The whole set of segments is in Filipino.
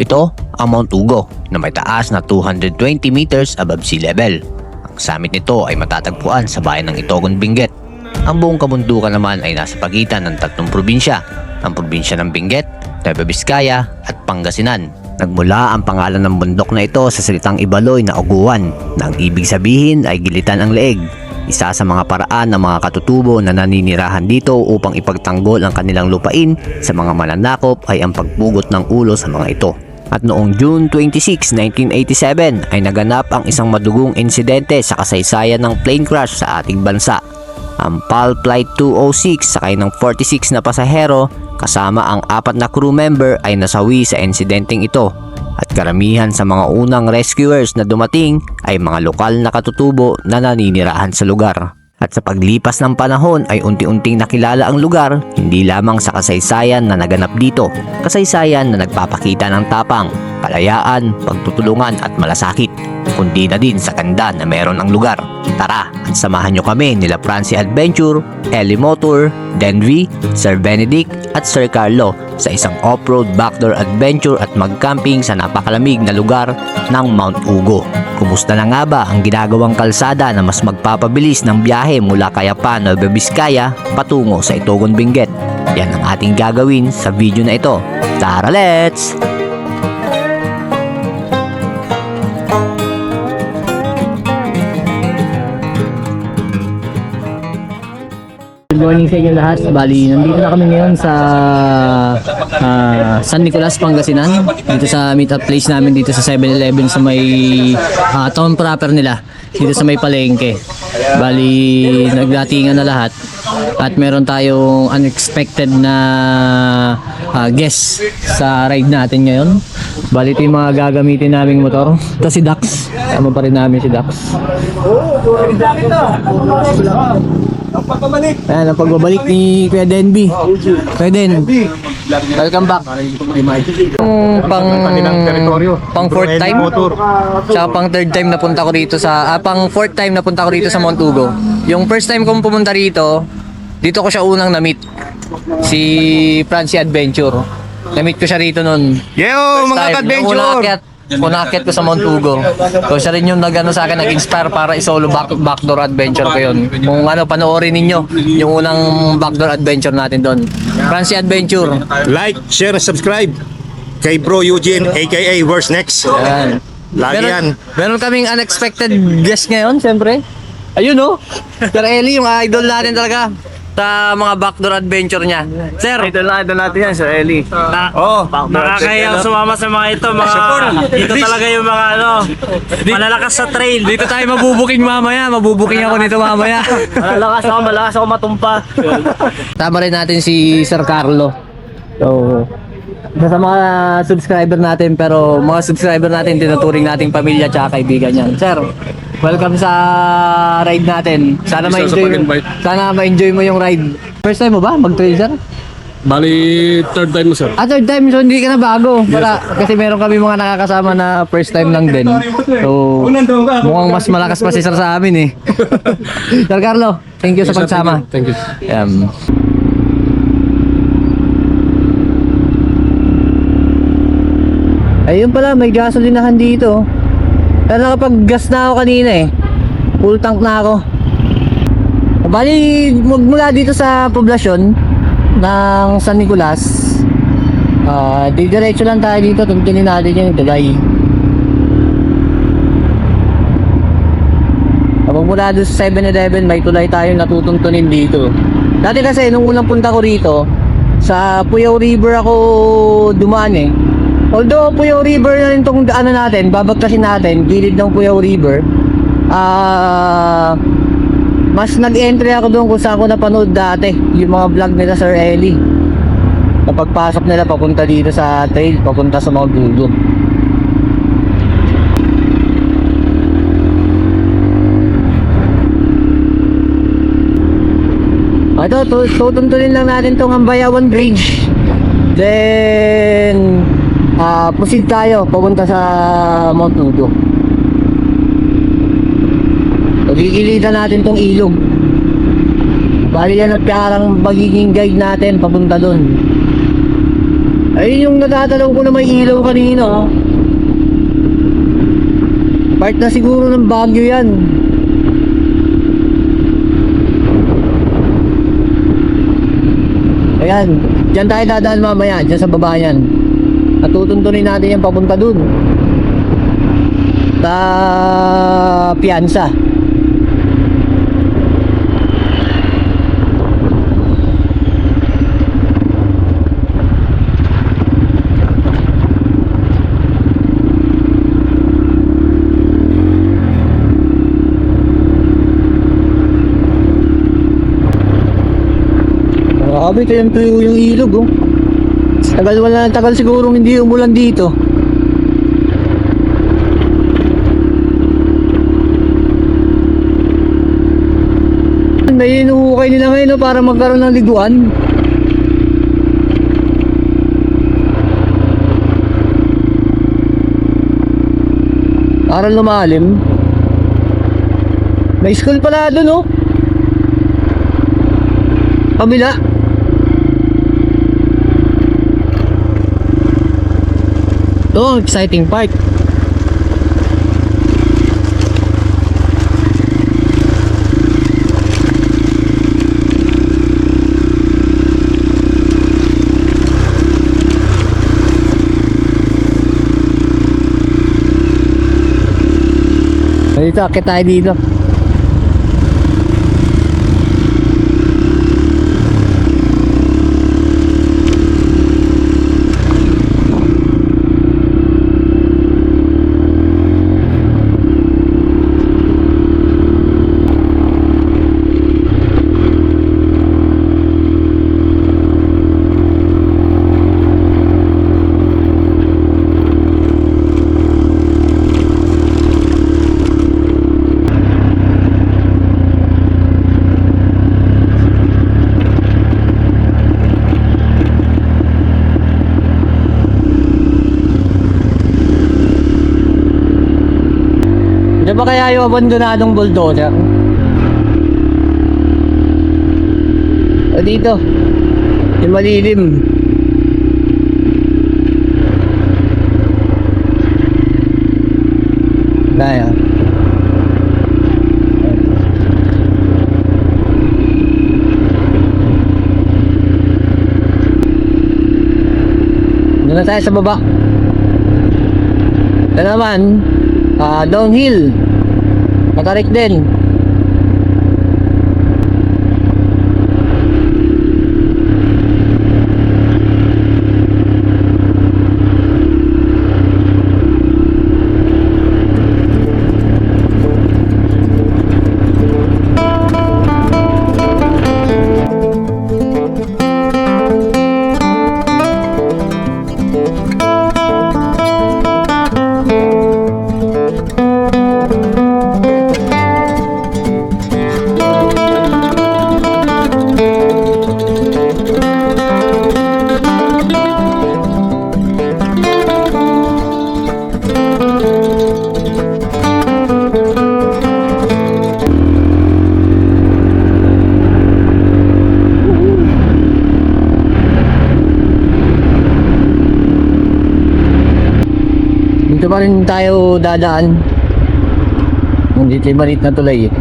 Ito ang Mount Ugo na may taas na 220 meters above sea level. Ang summit nito ay matatagpuan sa bayan ng Itogon, Benguet. Ang buong kabundukan naman ay nasa pagitan ng tatlong probinsya, ang probinsya ng Benguet, Nueva Vizcaya at Pangasinan. Nagmula ang pangalan ng bundok na ito sa salitang Ibaloy na Uguan, na ang ibig sabihin ay gilitan ang leeg. Isa sa mga paraan ng mga katutubo na naninirahan dito upang ipagtanggol ang kanilang lupain sa mga mananakop ay ang pagpugot ng ulo sa mga ito. At noong June 26, 1987 ay naganap ang isang madugong insidente sa kasaysayan ng plane crash sa ating bansa. Ang PAL Flight 206 sakay ng 46 na pasahero kasama ang 4 na crew member ay nasawi sa insidenteng ito. At karamihan sa mga unang rescuers na dumating ay mga lokal na katutubo na naninirahan sa lugar. At sa paglipas ng panahon ay unti-unting nakilala ang lugar, hindi lamang sa kasaysayan na naganap dito, kasaysayan na nagpapakita ng tapang, kalayaan, pagtutulungan at malasakit, kundi na din sa ganda na meron ang lugar. Tara at samahan nyo kami nila Francie Adventure, Ellie Motor, Denvi, Sir Benedict at Sir Carlo sa isang off-road backdoor adventure at mag-camping sa napakalamig na lugar ng Mount Ugo. Kumusta na nga ba ang ginagawang kalsada na mas magpapabilis ng biyahe mula Kayapan, Nueva Vizcaya patungo sa Itogon, Benguet? Yan ang ating gagawin sa video na ito. Tara, let's! Good morning sa inyo lahat. Bali, nandito na kami ngayon sa San Nicolas, Pangasinan. Dito sa meet-up place namin dito sa 7-Eleven sa may town proper nila. Dito sa may palengke. Bali, nagdatingan na lahat. At meron tayong unexpected na guest sa ride natin ngayon. Bali, ito yung mga gagamitin naming motor. Ito si Dax. Tama pa rin namin si Dax. Ayan, ang pagbabalik ni Kuya Denby. Kuya Den, welcome back. Pang fourth time, tsaka pang third time napunta ko rito sa, pang fourth time napunta ko rito sa Mount Ugo. Yung first time kong pumunta rito, dito ko siya unang na-meet. Si Francie Adventure. Na-meet ko siya rito noon. Yo, mga ka-adventure! Unakyat ko sa Mount Ugo. So siya rin yung nag-ano sa akin, nag-inspire para i-solo backdoor adventure ko yun. Kung ano, panoorin ninyo yung unang backdoor adventure natin doon. Francie Adventure. Like, share, subscribe kay Bro Eugene aka Where's Next. Ayan. Lagi yan. Meron kaming unexpected guest ngayon, siyempre. Ayun no, Sir Eli, yung idol natin talaga sa mga backdoor adventure niya. Sir, Idol natin yan, Sir Eli. Nakakayang sumama sa mga ito, dito talaga yung mga malalakas sa trail. dito tayo mabubuking mamaya. Mabubuking ako nito mamaya. Malakas ako matumpa. Tama rin natin si Sir Carlo. So, isa sa mga subscriber natin, pero mga subscriber natin tinuturing nating pamilya at kaibigan yan. Sir, welcome sa ride natin. Sana ma-enjoy mo yung ride. First time mo ba mag-trail, sir? Bali, third time mo, sir. Third time, so hindi ka na bago. Kasi meron kami mga nakakasama na first time lang din. So, mukhang mas malakas pa si sir sa amin eh. Sir Carlo, thank you sa pagsama. Thank you. Ayun pala, may gasolinahan dito. Pero nakapag-gas na ako kanina eh. Full tank na ako. Bali, mula dito sa poblasyon ng San Nicolas, diretso lang tayo dito. Tungkinin natin yung tulay. Kapag mula doon sa 7-Eleven, may tulay tayong natutuntunin dito. Dati kasi, nung unang punta ko rito, sa Puyaw River ako dumaan eh. Although Puyaw River na rin itong natin, babagtasin natin, gilid ng Puyaw River. Mas nag-entry ako doon kung saan ko napanood dati, yung mga vlog nila Sir Eli. Kapagpasok nila papunta dito sa trail, papunta sa Mount Ugo. Ito, tutuntunin lang natin itong Ambayawan Bridge. Then proceed tayo papunta sa Mount Ugo. Gigilitan natin tong ilog. Bali yan at parang magiging guide natin papunta doon. Ayun yung natatanaw ko na may ilaw kanina. Oh. Part na siguro ng Baguio yan. Ayan, dyan tayo dadaan mamaya, dyan sa baba yan. At tutuntunin natin yan papunta dun sa Piansa. Grabe, kaya tuyo yung ilog, oh. Tagal siguro hindi umulan dito. May inuukay nila ngayon, no, para magkaroon ng liguan. Para lumalim. May school pala doon, oh. Kabila. Ito ang exciting part. Dito, akit tayo dito. Diyan ba kaya yung abandonadong bulldozer? O dito, yung malilim. Kaya. Doon na tayo sa baba. Ito naman, downhill. Matarik din. Dito pa rin tayo dadaan. Dito yung maliit na tulay eh.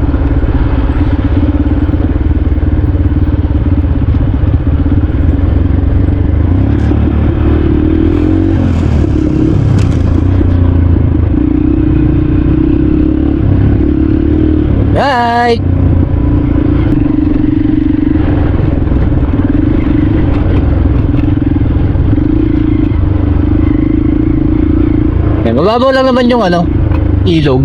Right! Mababaw lang naman yung ano, ilog.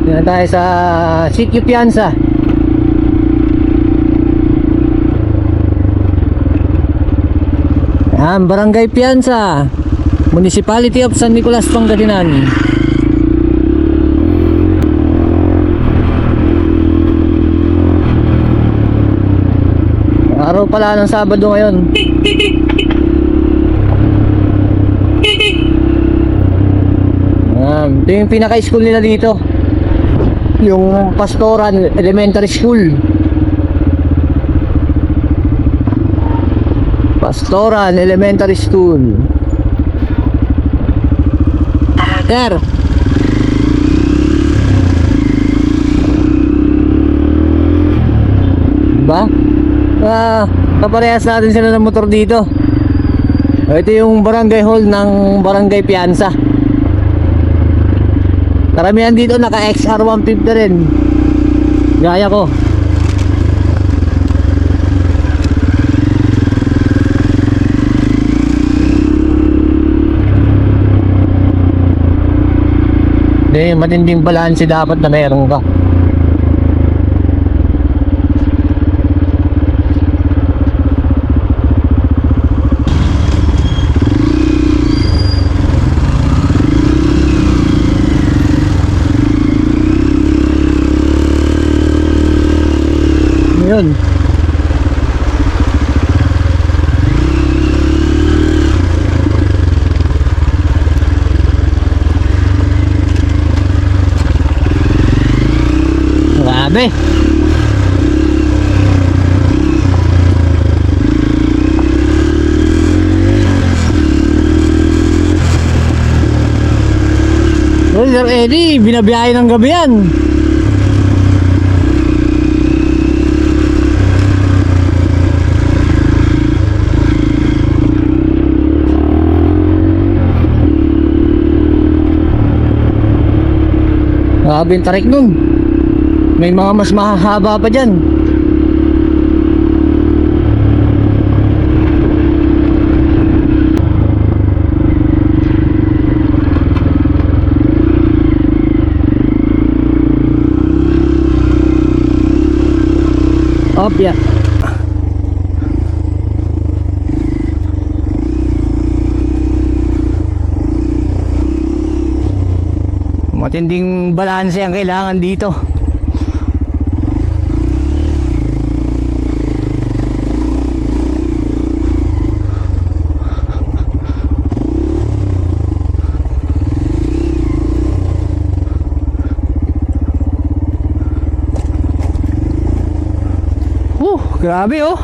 Yan tayo sa Sitio Piansa. Yan, Barangay Piansa, Municipality of San Nicolas, Pangasinan. Araw pala ng Sabado ngayon. Ito yung pinaka-school nila dito. yung Pastoral Elementary School. Pastoral Elementary School. Sir. Ba? Kaparehas natin sila ng motor dito. Ito yung barangay hall ng Barangay Piansa. Karamihan dito naka XR 150 rin. Gaya ko. Hindi, matinding balanse dapat na meron ka. Yun. Grabe. Well, Sir Eddie, binabiyahe ng gabi yan. Grabe yung tarik nun. May mga mas mahahaba pa dyan. Opya. Matinding balanse ang kailangan dito. Grabe oh.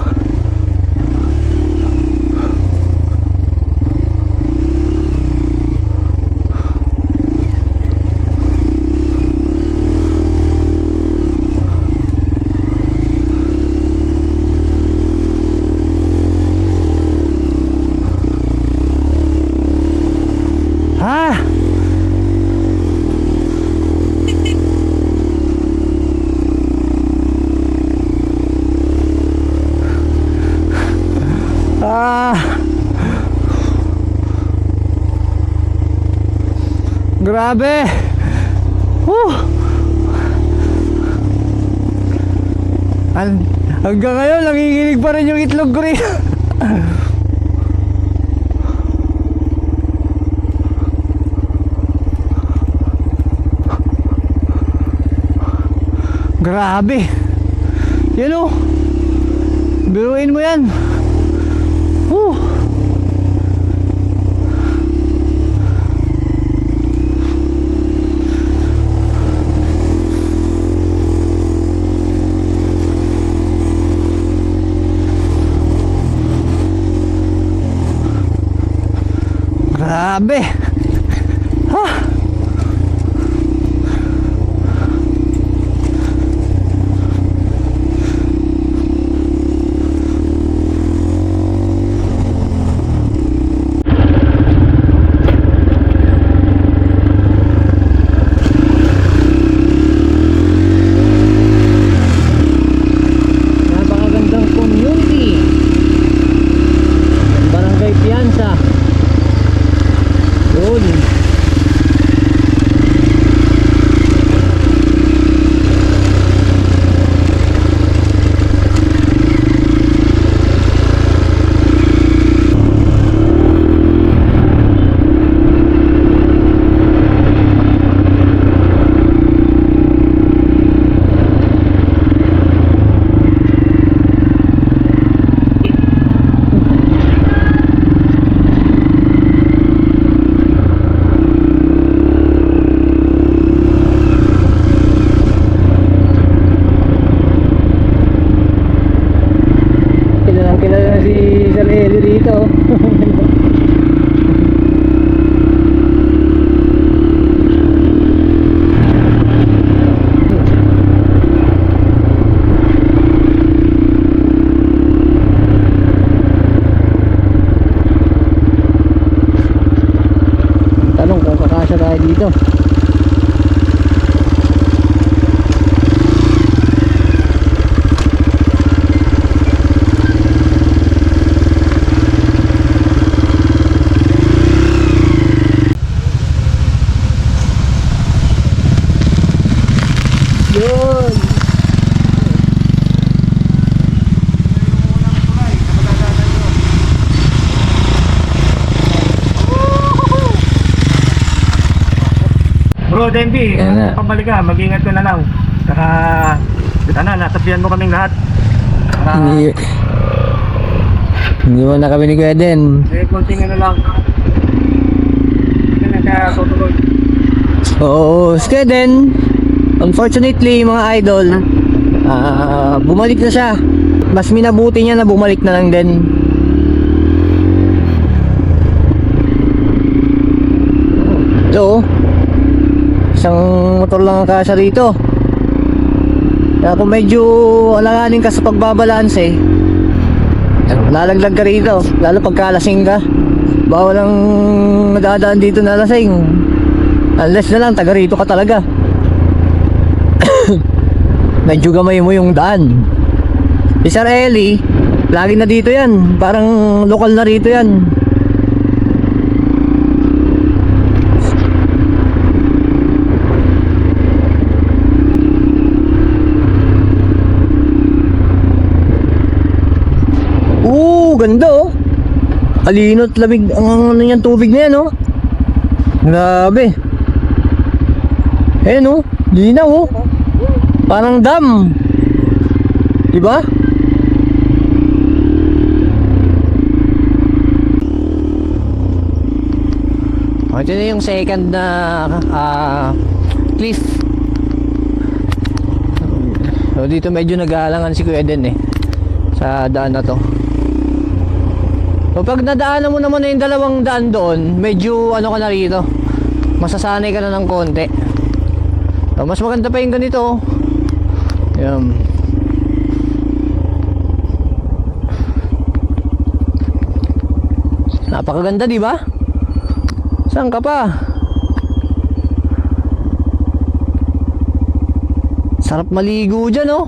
Grabe. Hanggang ngayon nanginginig pa rin yung itlog ko rin. Grabe. Yan o. Biruin mo yan. Grabe. Napakagandang community. Barangay Piansa. Yun. Bro Denby, Yan na. pabalik ka, mag-ingat ka na lang. Saka, natapian mo kaming lahat. Saka, Hindi mo na kami ni Kuya Den. konting ano lang. Hindi na kaya tutuloy. Oo, si Kuya Den, unfortunately mga idol, bumalik na siya. Mas minabuti niya na bumalik na lang din. So, isang motor lang ang kasya rito. Kaya kung medyo alanganin ka sa pagbabalanse, lalaglag ka rito, lalo pagkalasing ka. Bawal ang nadadaan dito na lasing. Unless na lang, taga rito ka talaga. Medyo gamay mo yung daan. Si Sir Eli, lagi na dito yan. Parang lokal na rito yan. Ganda oh. Alino't lamig ang ano yan, tubig na yan oh. Grabe. Ayan oh, linaw oh. Parang dam. Diba? Ito na yung second na cliff. So dito medyo nag-aalangan si Kuya Den sa daan na to. So pag nadaanan mo naman na yung dalawang daan doon, medyo ano ka na rito, masasanay ka na ng konti. So mas maganda pa yung ganito. Yan. Napakaganda, di ba? Saan ka pa? Sarap maligo dyan oh.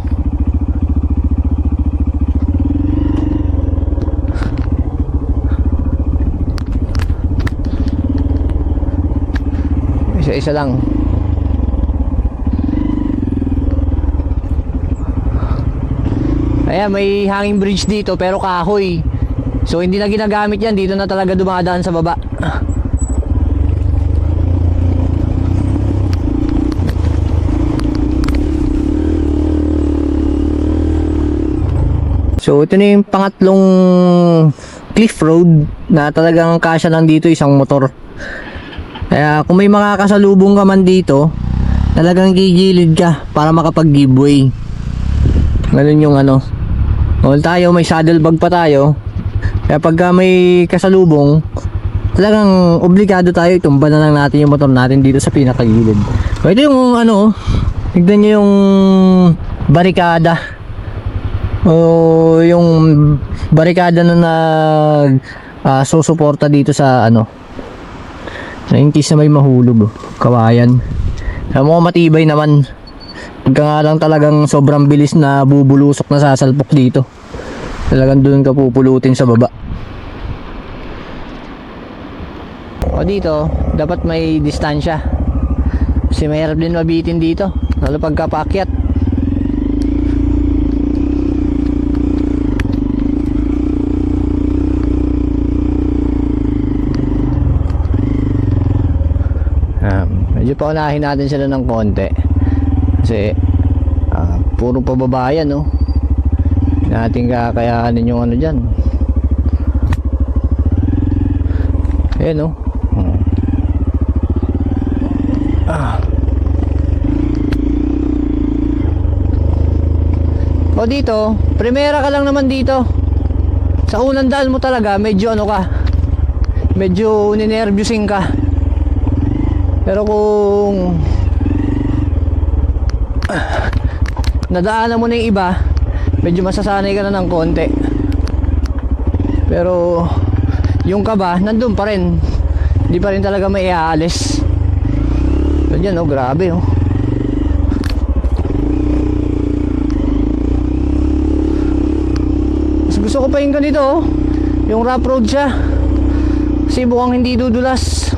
Isa-isa lang. Ayan, may hanging bridge dito pero kahoy. So hindi na ginagamit yan. Dito na talaga dumadaan sa baba. So ito na yung pangatlong cliff road na talagang kasya lang dito isang motor. Kaya kung may mga kasalubong ka man dito, talagang gigilid ka para makapag-giveaway. Ganun yung ano. Well, tayo may saddle bag pa tayo. Kaya pagka may kasalubong, talagang obligado tayo itumba na lang natin yung motor natin dito sa pinakagilid. So ito yung ano, tignan nyo yung barikada. O yung barikada na susuporta dito sa ano, na in case na may mahulog kawayan. Alam mo, matibay naman. Pagka nga lang talagang sobrang bilis na bubulusok na sasalpok dito, talagang doon ka pupulutin sa baba. O dito dapat may distansya kasi mahirap din mabitin dito, lalo pagka paakyat. Medyo paunahin natin sila ng konti kasi puro pababayan no. Natin kakayanin yung ano dyan. Ayan no. O dito, primera ka lang naman dito. Sa unang daan mo talaga medyo ano ka, medyo ninervyusin ka. Pero kung nadaanan mo na yung iba, medyo masasanay ka na ng konti. Pero yung kaba, nandun pa rin. Hindi pa rin talaga may iaalis. So dyan oh, grabe oh. Mas gusto ko pa yung ganito oh, yung rough road siya. Kasi mukhang hindi dudulas.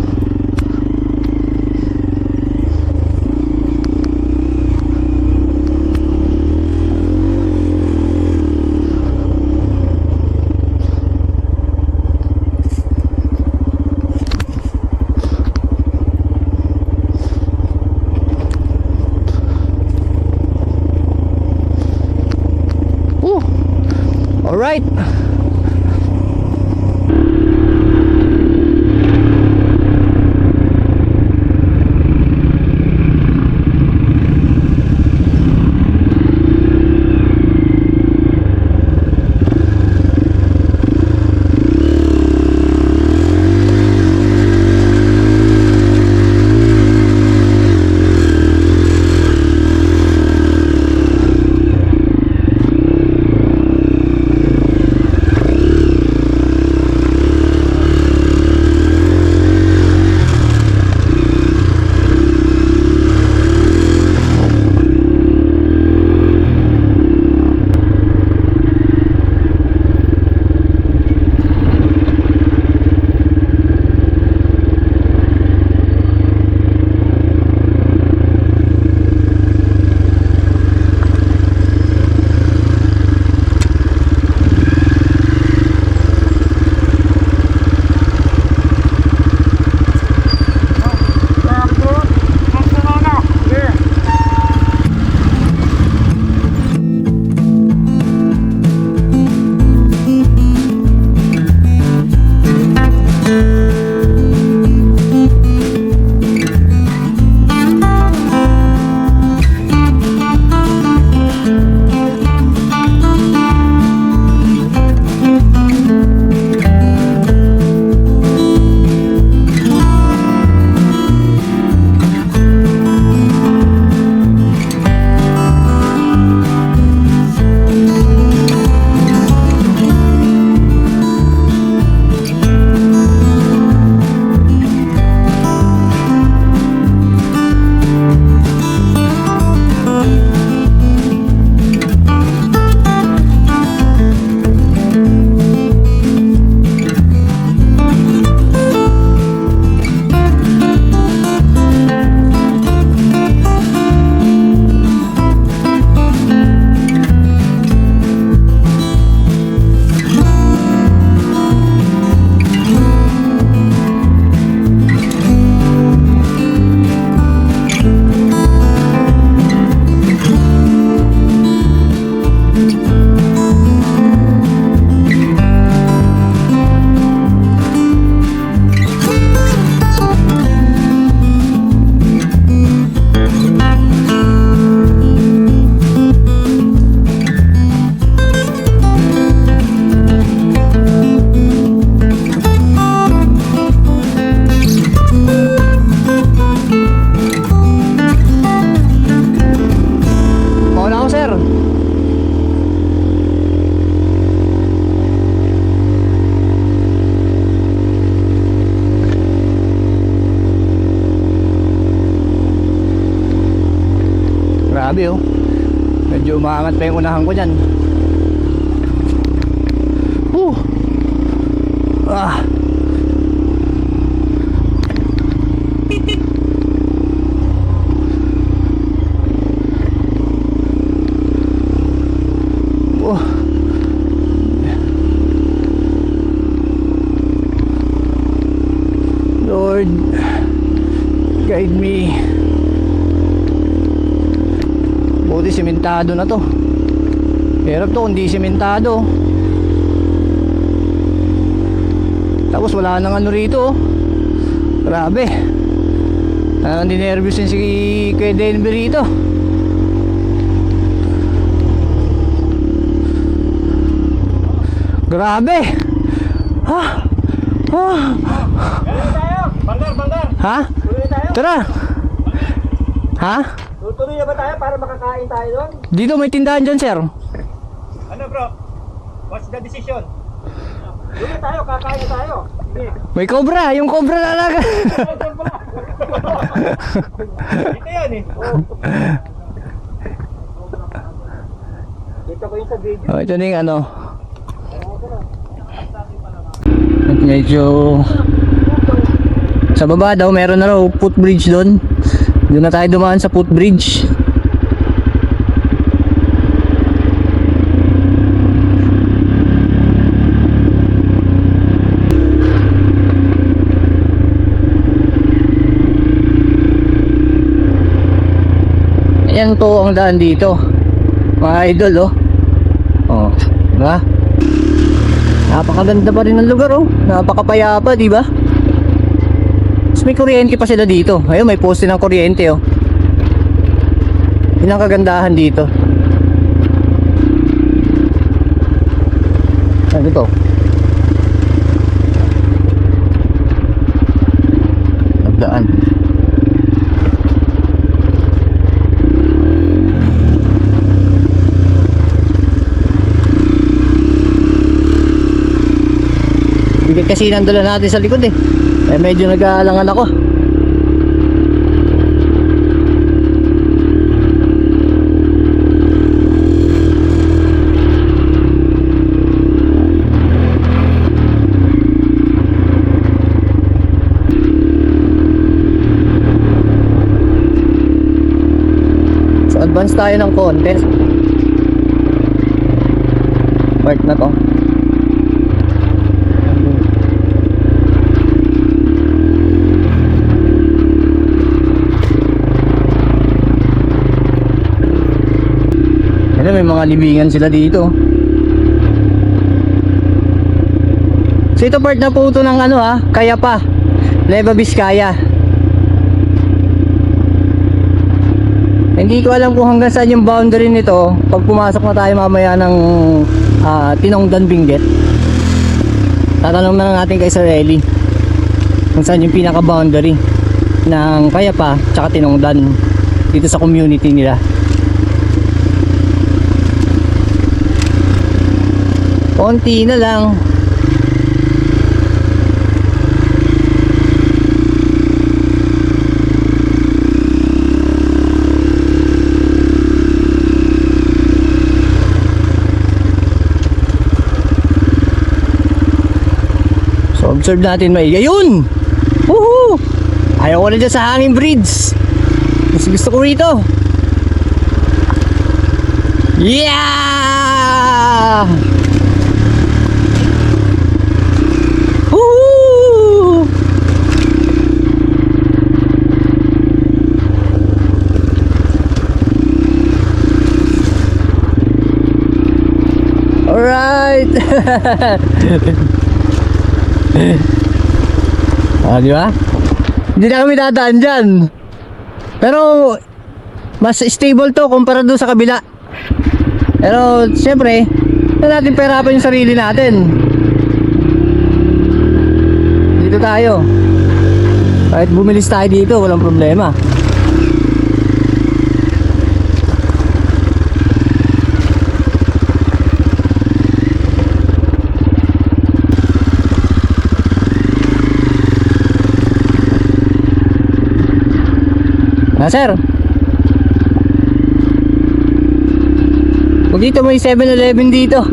Alright. Grabe oh. Medyo umaangat pa yung unahan ko dyan. Ah. Oh. Lord, guide me. Buti simentado na to. Hirap to kung di simentado. Tapos wala nang ano rito oh. Grabe. Ninervous din si Kuya Denver rito. Grabe. Ha? Ha? Ha? Tara. Ha? Tutuloy na ba tayo para makakain tayo doon? Dito may tindahan dyan, sir. Ano bro? What's the decision? Tuloy tayo, kakain na tayo. Sige. May cobra, yung cobra na alaga. Dito yan eh. Dito ko yung sa video. Oh, ito na yung ano. At medyo sa baba daw meron na raw footbridge doon. Doon na tayo dumaan sa footbridge. Ayan po ang daan dito, mga idol oh. Oh, diba? Napakaganda pa rin ng lugar, oh. Napakapayapa, di ba? Tapos may kuryente pa sila dito. Ayun, may poste ng kuryente, oh. Yun ang kagandahan dito. Ano to? Nagdaan. Bigat kasi nandala natin sa likod eh. Medyo nag-aalangan ako. So advance tayo ng konti. Part na to. May mga libingan sila dito. So ito part na po ito ng ano Cayapa, Nueva Vizcaya. Hindi ko alam kung hanggang saan yung boundary nito pag pumasok na tayo mamaya ng Tinongdan Benguet. Tatanong na natin kay Sir Eli kung saan yung pinaka boundary ng Cayapa tsaka Tinongdan dito sa community nila. Konti na lang. So observe natin maigi. Ayun! Woohoo! Ayaw ko na dyan sa hanging bridge. Mas gusto ko rito. Yeah! Alright. Di ba? Hindi na kami dadaan dyan. Pero mas stable to kumpara doon sa kabila. Pero siyempre na natin perapan yung sarili natin. Dito tayo. Kahit bumilis tayo dito, walang problema. Sir, kung dito may 7-Eleven dito.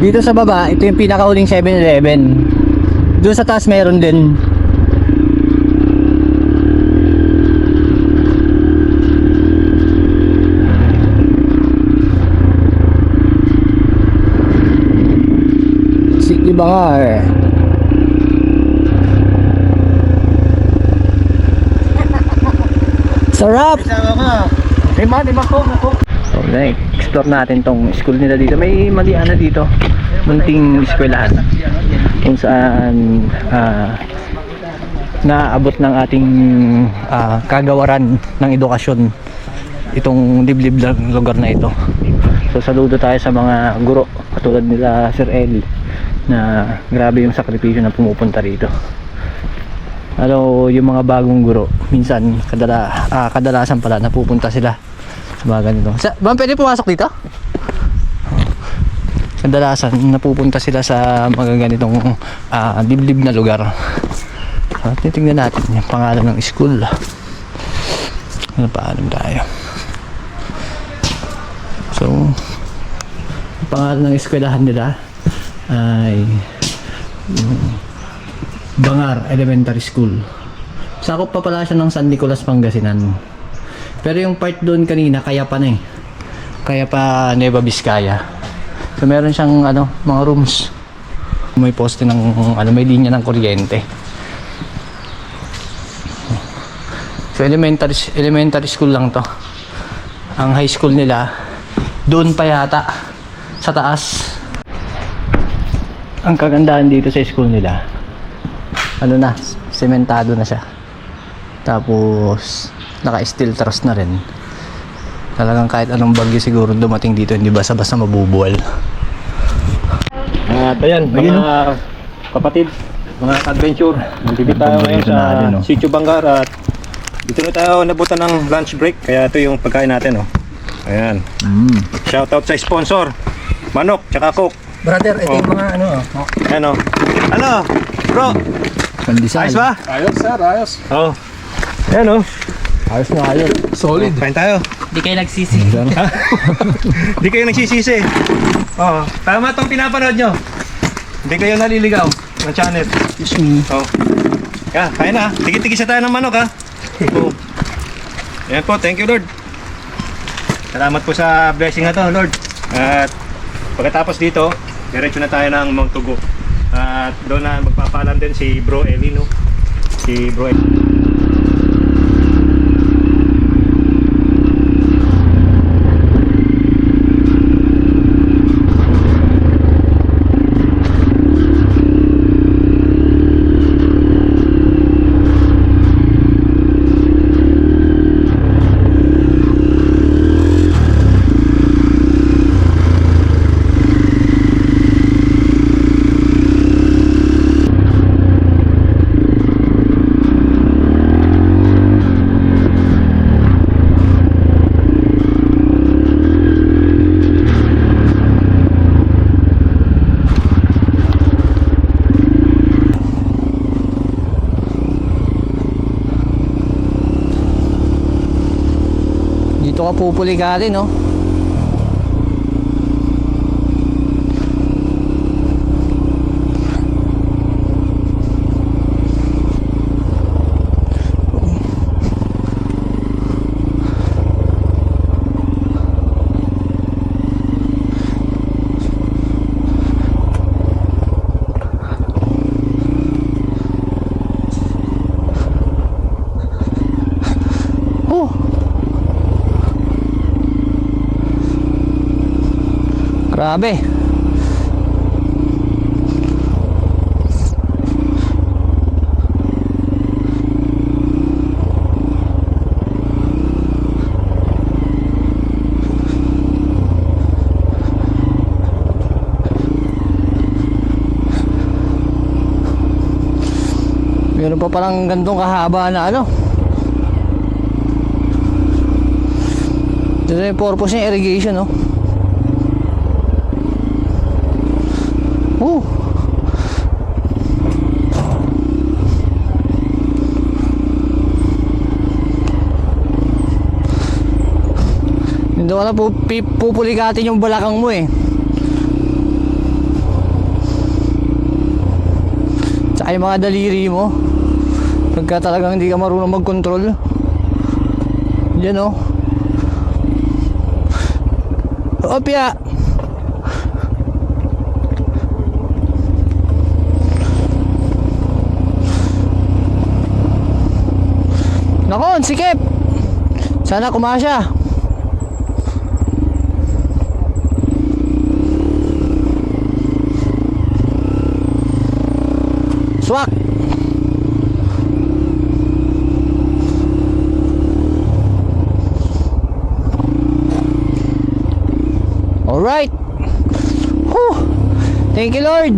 Dito sa baba, ito yung pinakauling 7-Eleven. Doon sa taas meron din. City Bangar. Sarap! Hey man, ko. So, explore natin tong school nila dito. May maliana dito. Munting eskwelahan. Kung saan naabot ng ating kagawaran ng edukasyon itong liblib lugar na ito. So saludo tayo sa mga guro katulad nila Sir Eli na grabe yung sakripisyo na pumupunta rito. Ano, yung mga bagong guro minsan kadalasan pala napupunta sila sa mga ganito. Bang pwede pumasok dito? Kadalasan napupunta sila sa mga ganitong liblib na lugar. Titingnan natin yung pangalan ng school. Ano paalam tayo? So pangalan ng eskwelahan nila ay Bangar Elementary School. Sakop pa pala siya ng San Nicolas, Pangasinan. Pero yung part doon kanina Cayapa na eh. Cayapa, Nueva Vizcaya. So meron siyang mga rooms. May poste ng may linya ng kuryente. So elementary school lang to. Ang high school nila doon pa yata sa taas. Ang kagandahan dito sa school nila, ano na, sementado na siya. Tapos naka-steel truss na rin. Talagang kahit anong bagyo siguro dumating dito, hindi basta-basta mabubuwal. At ayan, mga kapatid, mga adventure, nandito tayo ngayon sa Sitio Bangar at dito na tayo nabutan ng lunch break, kaya ito yung pagkain natin, oh. Ayan. Shoutout sa sponsor, Manok, tsaka Coke. Brother, ito yung mga ano. Ayan, oh. Ano, bro? Pandesal. Ayos ba? Ayos, sir. Ayos. Oo. Ayan, oh. Ayos na ayos. Solid. Kain tayo. Hindi kayo nagsisi. Hindi kayo nagsisisi. Oo. Tama itong pinapanood nyo. Hindi kayo naliligaw ng channel. Excuse me. Oo. Yan, kain na. Tigit-tigisa tayo ng manok, ha. Oo. Ayan po, thank you, Lord. Salamat po sa blessing na to, Lord. At pagkatapos dito, diretso na tayo ng Montugo. At doon na magpapalam din si Bro Eli, no? Si Bro Eli. Dito ka pupuligari, no? Grabe. Meron pa parang gantong kahaba na ano. Ito yung purpose ng irrigation, no? Oh. Hindi ko na pupuligatin yung balakang mo eh. Tsaka yung mga daliri mo. Pagka talagang hindi ka marunong mag-control. Yan oh. Opya. Nakon, sikip. Sana kumasya. Swak. Alright. Whew. Thank you, Lord.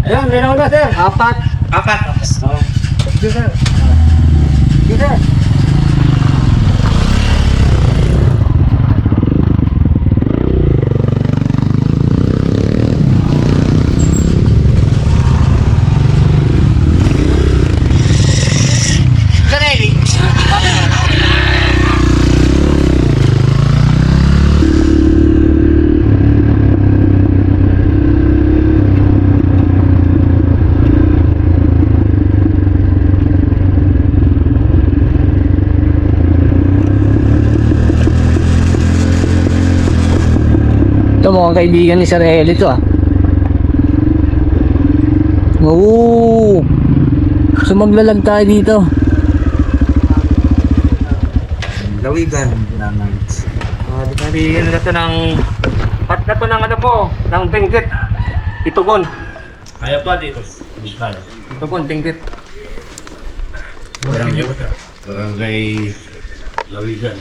Ayan, meron na sir. Apat. Sige sir. Sige sir. Ito mukhang kaibigan ni Sir Eli to ah. Oo. So maglalag tayo dito. Lawigan naman. Di ba bigyan na ito ng pat na to ng ano po, ng Benguet. Itugon. Kaya pa dito. Kaya. Itugon, Benguet. Barangay Lawigan.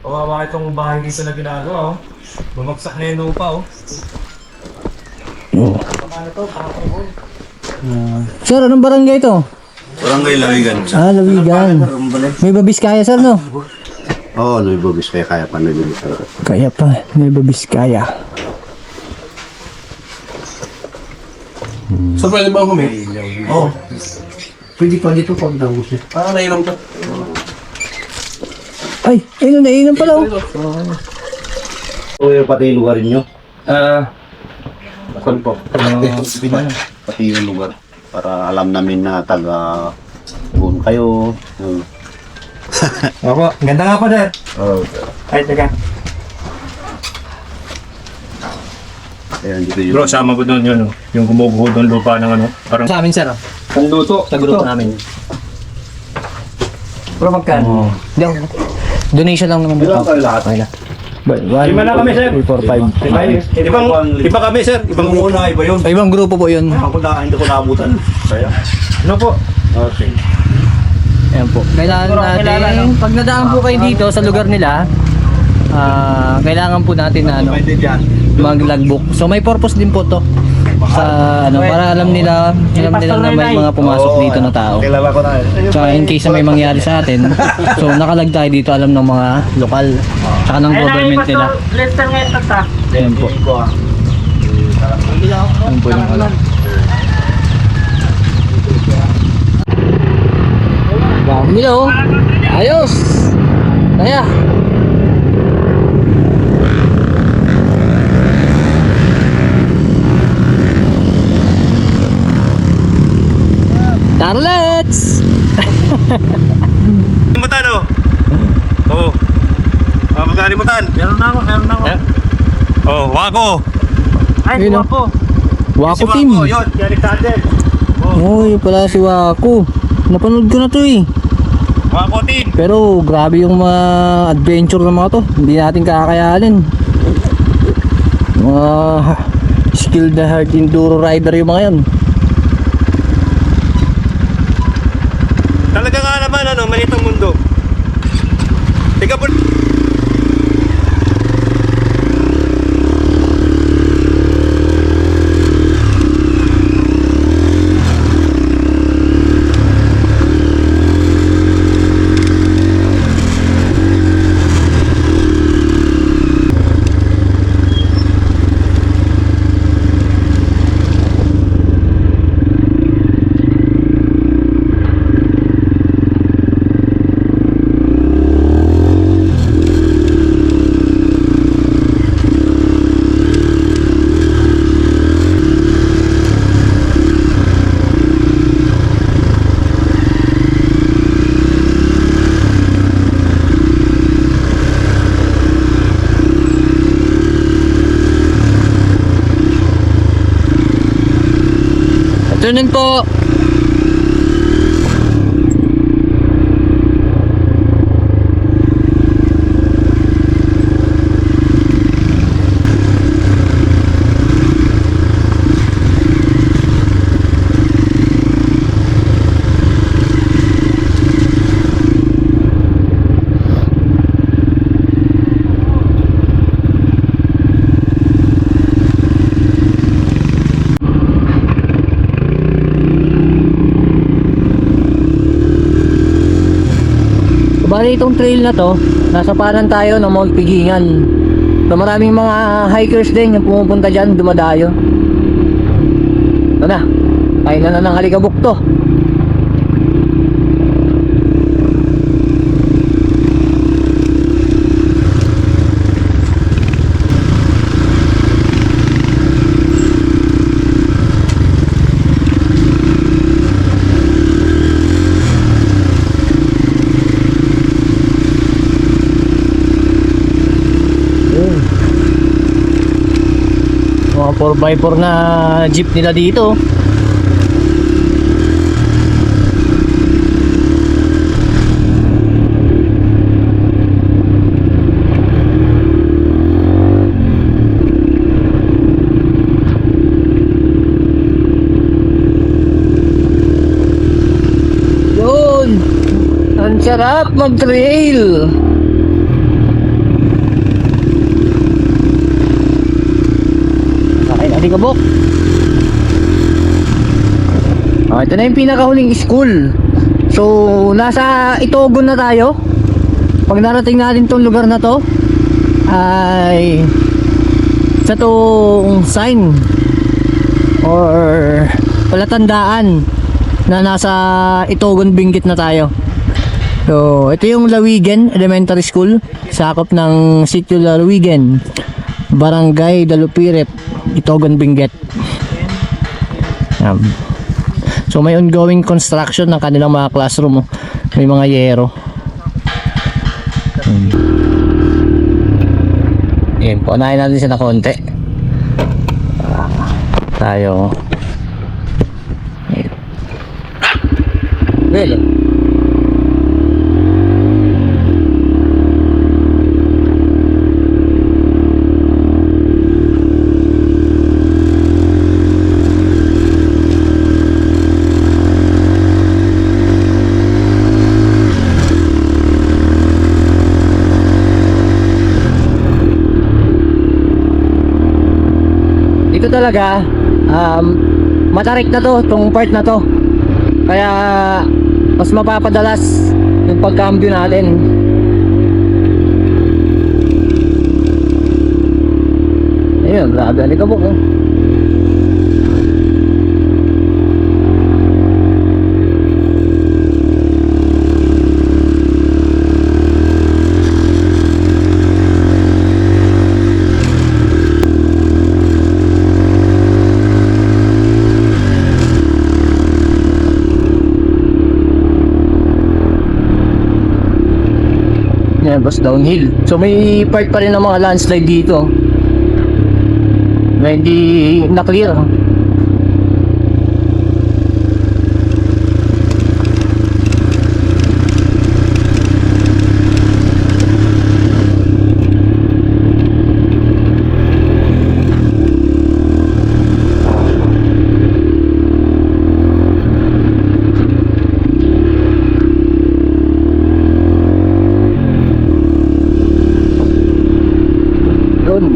Kawawa itong bahay dito na ginagawa, oh. Bumagsak na yung lupa, oh. Sir, anong barangay ito? Barangay Lawigan. Ah, Lawigan. May Babiskaya, sir, no? Oo, Nuevo Vizcaya, kaya pa Nuevo Vizcaya. Kaya pa, may Babiskaya. Sir, pwede ba kami? Oo. Pwede pa dito pag nagusin. Ah, nainom ka. Ay, ayun, nainom pala. Oh. O yung pati yung lugar nyo. Saan po? Pati yung lugar. Para alam namin na taga doon kayo. Opo, ganda nga po, Dad. Oo. Ay, teka. Ayan, dito yun. Bro, sama ko doon yun, oh. Yung gumuguho doon lupa ng ano. Parang Sa amin, sir. Oh. luto. Sa grupo namin. Pero magkano? Hindi ako. Donation lang naman. Ilan kayo lahat? Okay na. 1, Lima na kami, sir. 3, 4, 5. Iba kami, sir. Ibang Una, iba yun. Ay, ibang grupo po yun. Hindi ko naabutan. Kaya? ano po? Okay. Ayan po. Kailangan natin, pag nadaan po kayo dito sa lugar nila, kailangan po natin na ano, Pwede dyan. mag-logbook. So may purpose din po to sa ano, para alam nila na may mga pumasok dito na tao. Kilala ko na. Tsaka in case na may mangyari sa atin, so nakalag tayo dito, alam ng mga lokal tsaka ng government nila. Lester nga ito ta. Ayan po. Ayan po yung alam. Wow, nila oh. Ayos! Kaya. Tarlets! Kalimutan, oh. Oo. Magkalimutan. Meron na ako. Oh, wako. Ay, Yun, kuha oh. po. Wako team. Yun, Alexander. Oh, yun pala si Wako. Napanood ko na to eh. Wako team. Pero grabe yung mga adventure ng mga to. Hindi natin kakayanin. Mga skilled na hard enduro rider yung mga yan. Talaga nga naman, ano, maliit ang mundo. Tiga po. Tunin po. Bali itong trail na to, nasa paanan tayo ng Mount Pigingan. So maraming mga hikers din yung pumupunta dyan, dumadayo. Ito na, tayo na ng Alikabok to. 4x4 na jeep nila dito. Yun! Ang sarap mag-trail! Ay, kabok. Ito na yung pinakahuling school. So, nasa Itogon na tayo. Pag narating natin tong lugar na to, ay sa tong sign or palatandaan na nasa Itogon Benguet na tayo. So, ito yung Lawigen Elementary School, sakop ng Sitio Lawigen, Barangay Dalupiret, Itogon Benguet. So may ongoing construction ng kanilang mga classroom. May mga yero. Yan po, unahin natin siya na konti. Tayo. Well, dito talaga matarik na to, tong part na to, kaya mas mapapadalas yung pagkambyo natin. Ayun, grabe, alikabok oh. Yan, bus downhill. So may part pa rin ng mga landslide dito na hindi na-clear. Yun.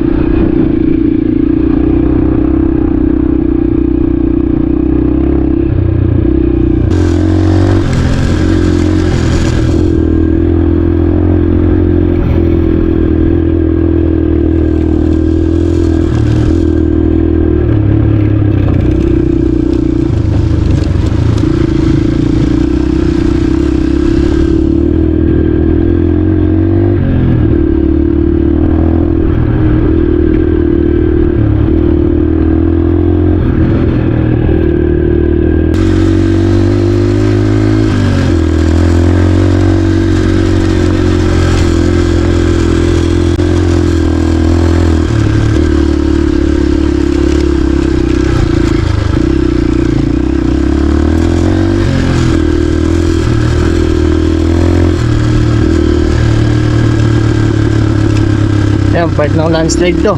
Ayan, part ng landslide to.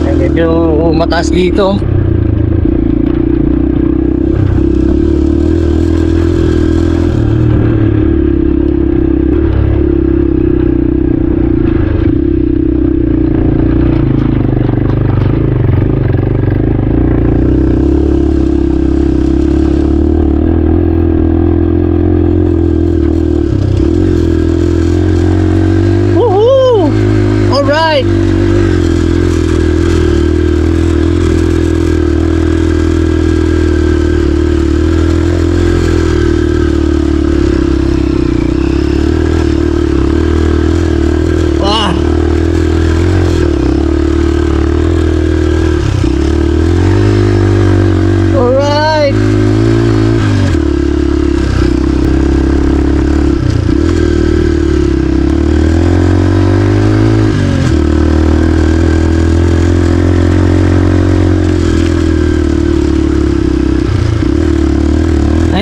Ayan, medyo mataas dito.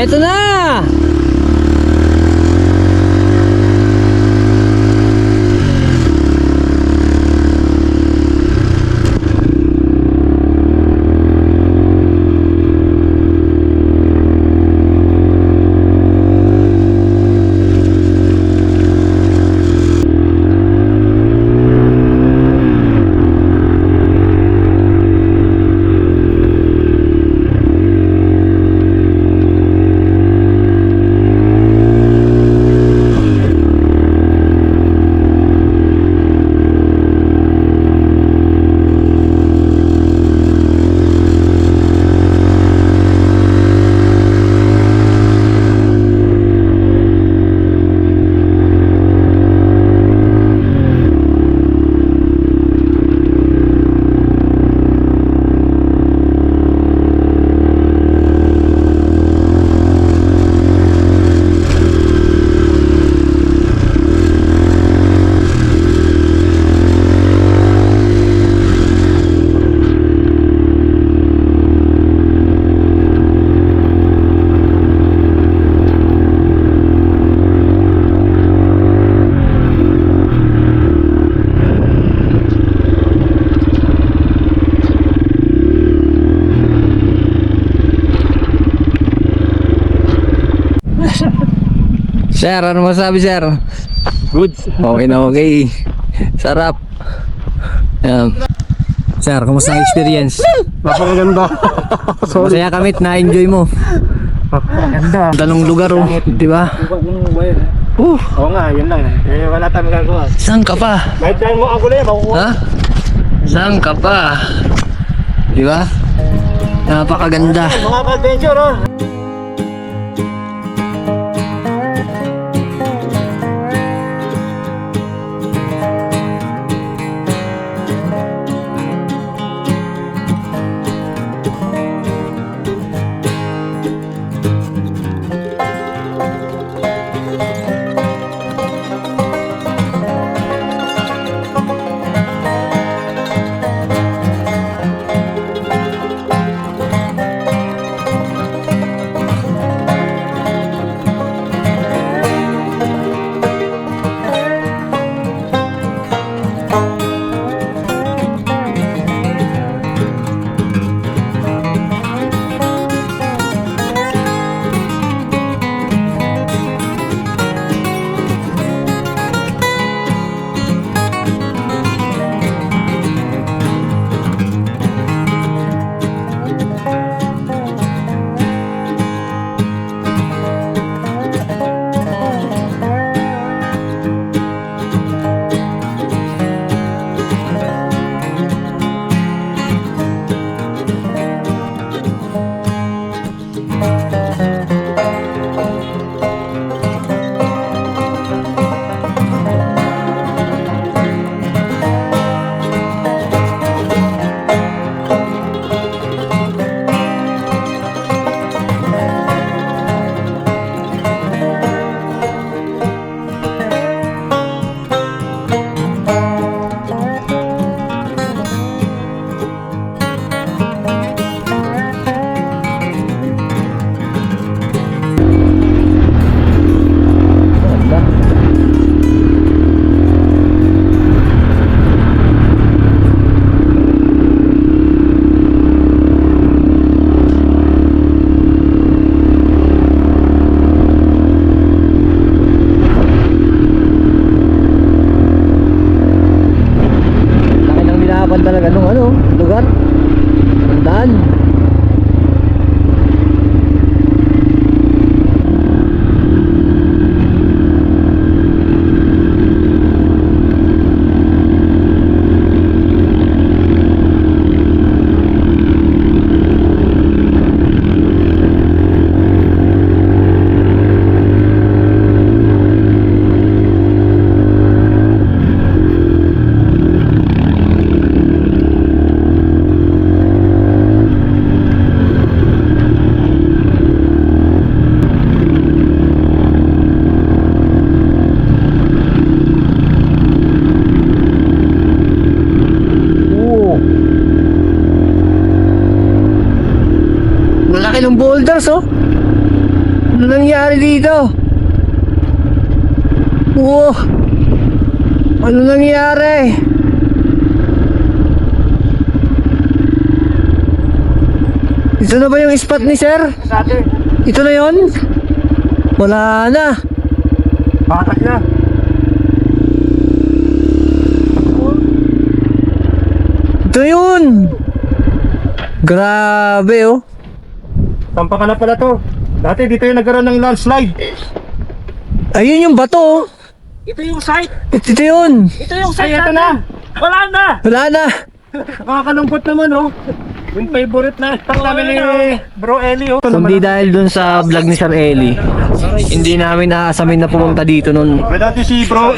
Eto na! Sir, ano masabi sir? Good. Okay na okay. Sarap. Yan. Sir, kumusta ang experience? Napakaganda. Masaya kami, na-enjoy mo. Ganda. Tanong lugar oh, di ba? Oo nga, yun lang. Eh, wala tayong magagawa. Saan ka pa? Kahit saan mo ang gulo yan, makukuha. Ha? Saan ka pa? Di ba? Napakaganda. Mga ka-adventure, oh. Talaga nung ano, lugar. Tandaan. Laki ng boulders oh. Ano nangyari dito? Wow! Ano nangyari? Ito na ba yung spot ni sir? Ito na yon? Wala na. Patak na. Ito yun. Grabe oh. Tampa ka na pala to. Dati dito yung nagkaroon ng landslide. Ayun yung bato oh. Ito yung site. Ito yun. Ito yung Ay, site ito natin. na. Wala na. Wala na. Nakakalungkot naman, oh. Yung favorite na spot namin ni Bro Eli, oh. Kundi dahil dun sa vlog ni Sir Eli, hindi namin naasamin na pumunta dito nun. May dati si Bro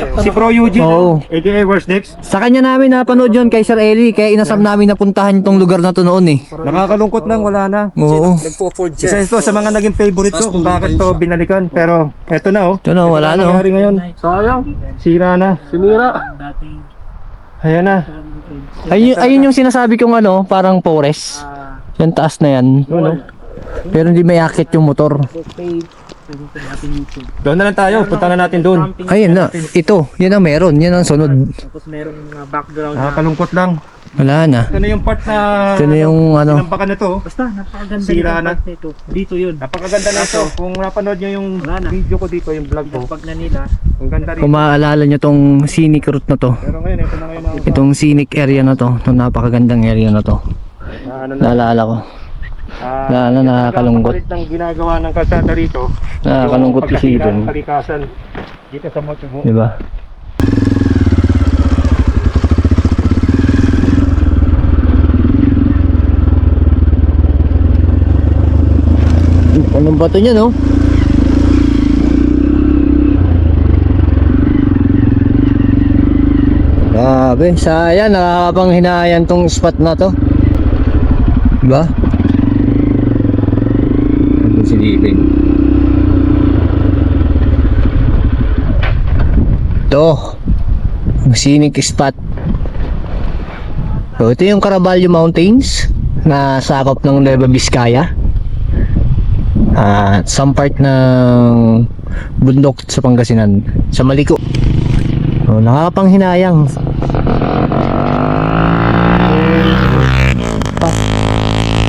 Eugene, Oo. aka Worst Next. Sa kanya namin napanood yun kay Sir Eli, kaya inasam namin na puntahan tong lugar na to noon eh. Nakakalungkot lang, wala na. Oo. Isa ito sa mga naging favorite ko kung bakit to binalikan. Pero eto na, oh. Ito na, wala na oh. Nangyari ngayon. Sayang. Sira na. Sinira. Ayan na. Ayun yung sinasabi kong ano, parang forest. Yan taas na yan. Doon, oh. Pero hindi may akit yung motor. Doon na lang tayo. Punta na natin doon. Ayun na, ito. Yan ang meron. Yan ang sunod. Tapos meron mga background. Nakakalungkot lang. Wala na. Ito na yung part na Ito na yung ano. tinampakan na to. Basta napakaganda Sira ng na. part nito. Dito yun. Napakaganda na ito. Kung napanood nyo yung Wala na. video ko dito, yung vlog ko, Pag na nila. ang ganda rin. Kung maaalala nyo tong scenic route na to. Pero ngayon, ito na ngayon ang Itong scenic area na to. Itong napakagandang area na to. ano na. Naalala ko. Lalo na nakakalungkot. Palit ng ginagawa ng kalsada rito. Nakakalungkot yung isipin. Kalikasan dito sa Motubo. Diba? Anong bato niya no? Grabe, sayang nakakapanghinayang tong spot na to. Diba? Ano silipin? Ito, ang scenic spot. So, ito yung Caraballo Mountains na sakop ng Nueva Vizcaya. At some part ng bundok sa Pangasinan, sa Maliko. So, nakakapanghinayang.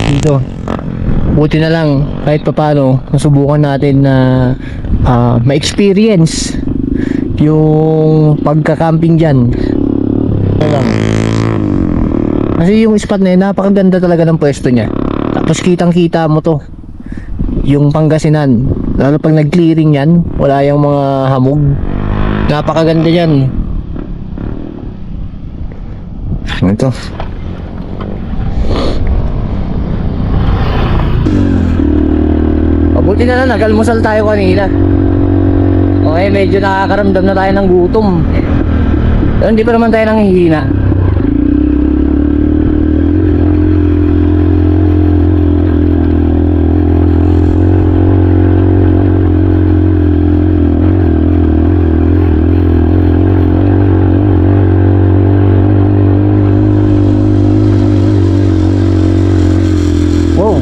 Dito. Buti na lang kahit papano nasubukan natin na ma-experience yung pagka-camping dyan. Kasi yung spot na yun, napakaganda talaga ng pwesto niya. Tapos kitang kita mo to yung Pangasinan, lalo pag nag-clearing yan, wala yung mga hamog. Napakaganda yan. Ito. Mabuti na lang, nag-almusal tayo kanina. Okay, medyo nakakaramdam na tayo ng gutom. Pero hindi pa naman tayo nanghihina. Wow.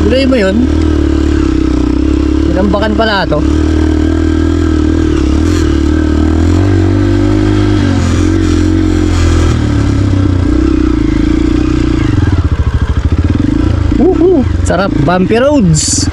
Gulay mo yun? Pinambakan pala ito. Woohoo! Sarap, bumpy roads.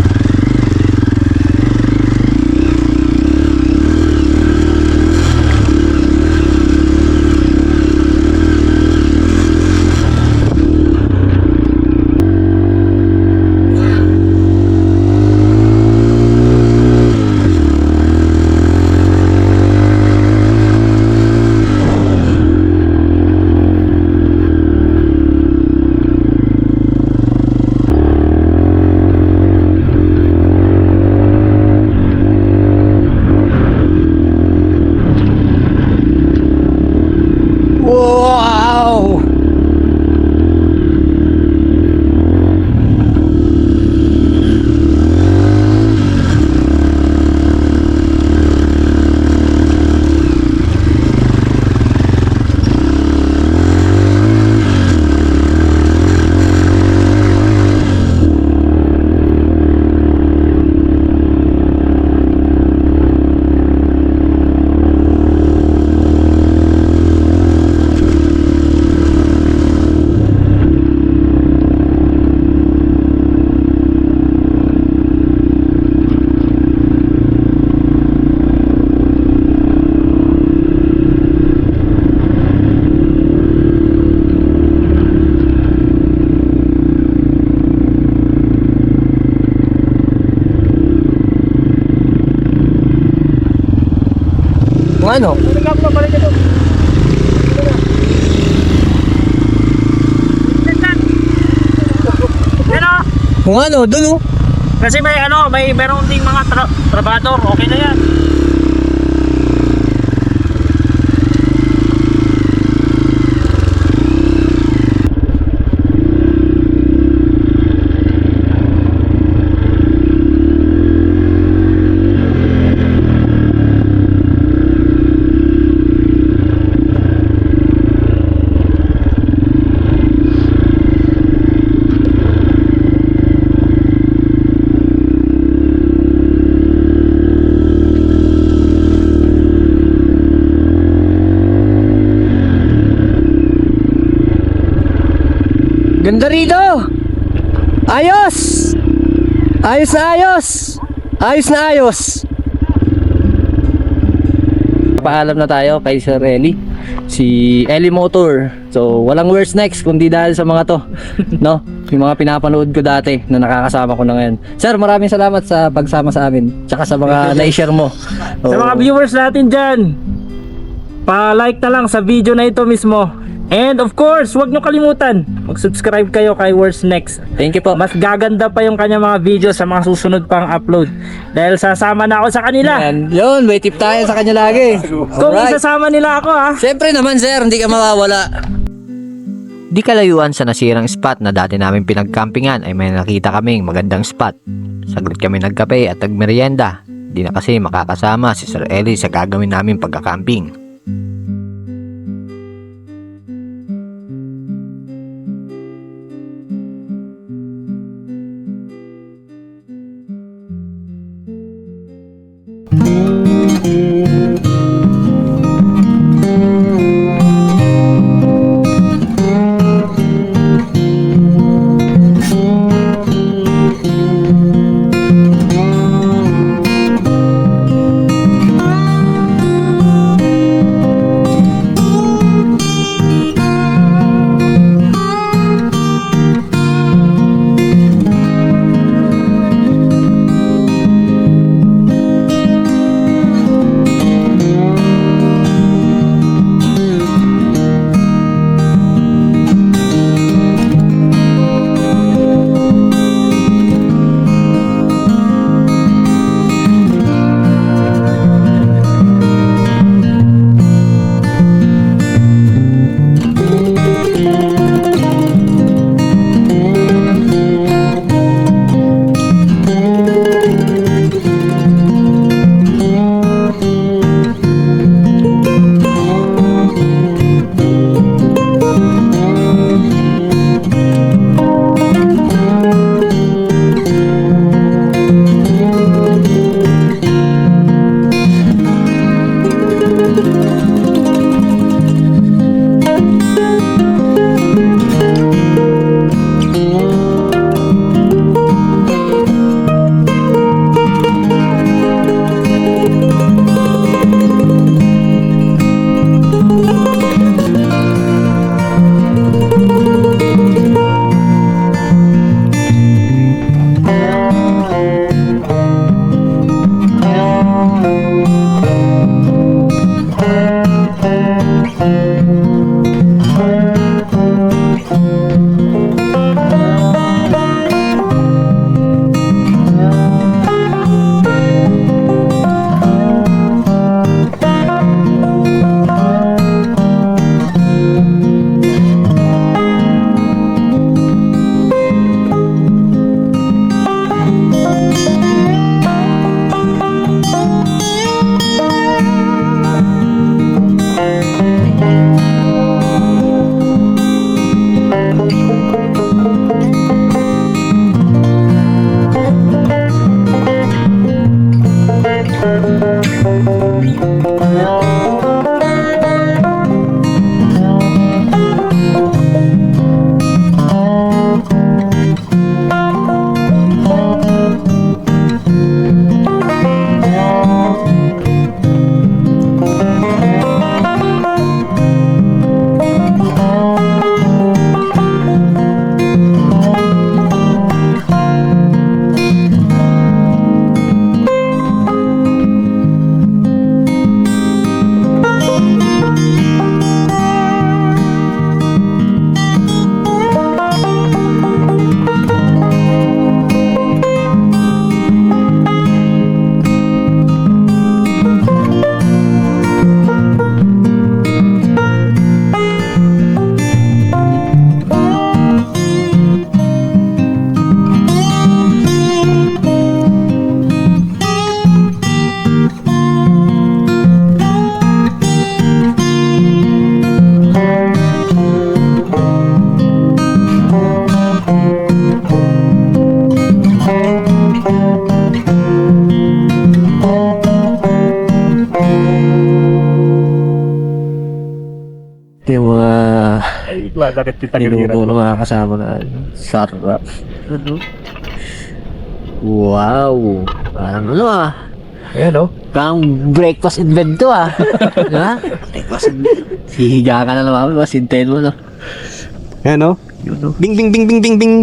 Kung ano? Pero, Kung ano, dun oh. kasi may ano, meron ding mga trabador, okay na yan. Ganda rito! Ayos! Ayos na ayos! Ayos na ayos! Paalam na tayo kay Sir Eli. Si Eli Motor. So, walang worse next kundi dahil sa mga to. No? Yung mga pinapanood ko dati na nakakasama ko na ngayon. Sir, maraming salamat sa pagsama sa amin. Tsaka sa mga na-share mo. Sa mga viewers natin dyan, pa-like na lang sa video na ito mismo. And of course, huwag nyo kalimutan, mag-subscribe kayo kay Worst Next. Thank you po. Mas gaganda pa yung kanyang mga video sa mga susunod pang upload. Dahil sasama na ako sa kanila. Yan. Yun, may tip tayo sa kanya lagi. Kung Alright. isasama nila ako ha. Siyempre naman sir, hindi ka mawawala. Di kalayuan sa nasirang spot na dati namin pinagcampingan ay may nakita kaming magandang spot. Saglit kami nagkape at nagmerienda. Di na kasi makakasama si Sir Eli sa gagawin namin pagkakamping. ba? Bakit yung tagiliran? Tinuto ng mga kasama na. Sarap. Ano? Wow. Parang ano ah. Ayan oh. Parang breakfast in bed to ah. Ha? Breakfast in bed. Hihiga ka na naman. Masintayin mo no. Ayan o. Yun no. Bing, bing, bing, bing, bing, bing.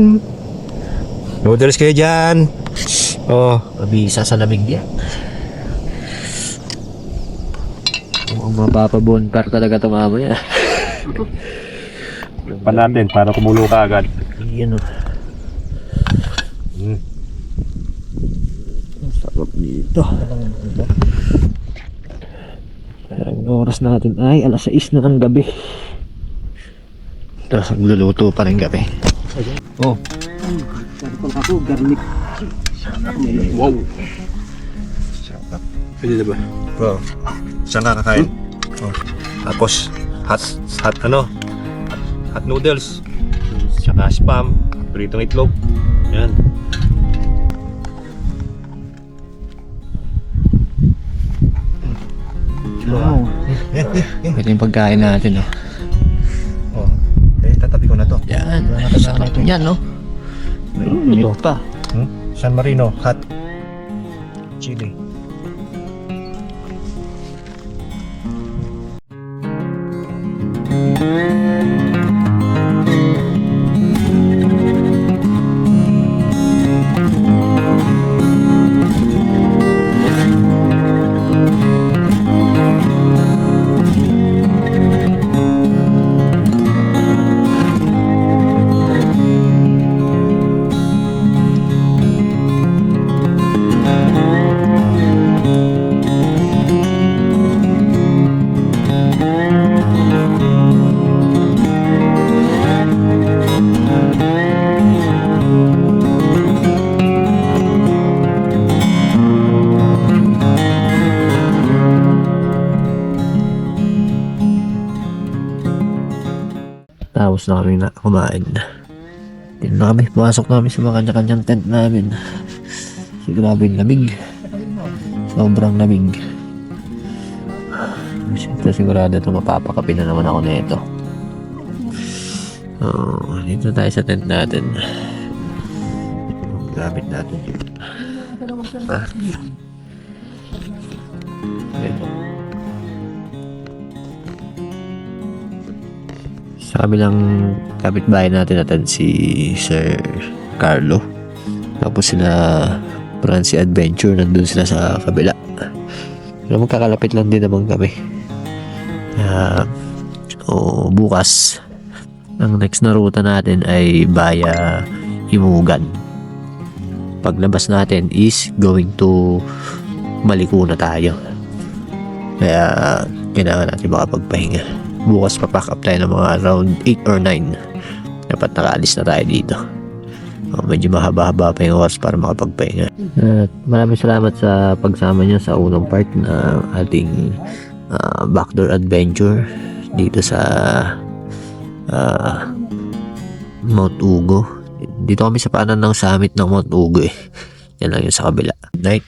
Noodles kayo dyan. Oh. Mabisa sa lamig yan. Mukhang mapapabonfire talaga ito mamaya. Pa natin para kumulo ka agad. Yan o. Mm. Sarap dito. Ang oras natin ay alas 6 na ng gabi. Tapos nagluluto pa rin gabi. Oh. Wow. Sarap. Pwede na ba? Bro, saan ka kakain? Oh. Tapos, hot noodles. Tsaka spam, pritong itlog. Yan. Wow. Ito yung pagkain natin oh. Oh. Tatabi ko na to. Yan. Sarap yan no. May meat pa. San Marino, hot chili. Tapos na kami na kumain. Dito na kami, pumasok namin sa mga kanya-kanyang tent namin. Kasi grabe yung lamig. Sobrang lamig. Siyempre sigurado ito mapapakapi na naman ako nito. Dito tayo sa tent natin. Gamit natin. Ito. Sa kabilang kapitbahay natin si Sir Carlo. Tapos sila Francie Adventure, nandun sila sa kabila. Pero magkakalapit lang din naman kami. Bukas ang next na ruta natin ay via Himugan. Paglabas natin is going to Maliko na tayo. Kaya kailangan natin makapagpahinga. Bukas papack up tayo ng mga around 8 or 9. Dapat nakaalis na tayo dito. Medyo mahaba-haba pa yung oras para makapagpahinga. At maraming salamat sa pagsama niyo sa unang part na ating backdoor adventure dito sa Mount Ugo. Dito kami sa paanan ng summit ng Mount Ugo eh. Yan lang yun sa kabila. Good night.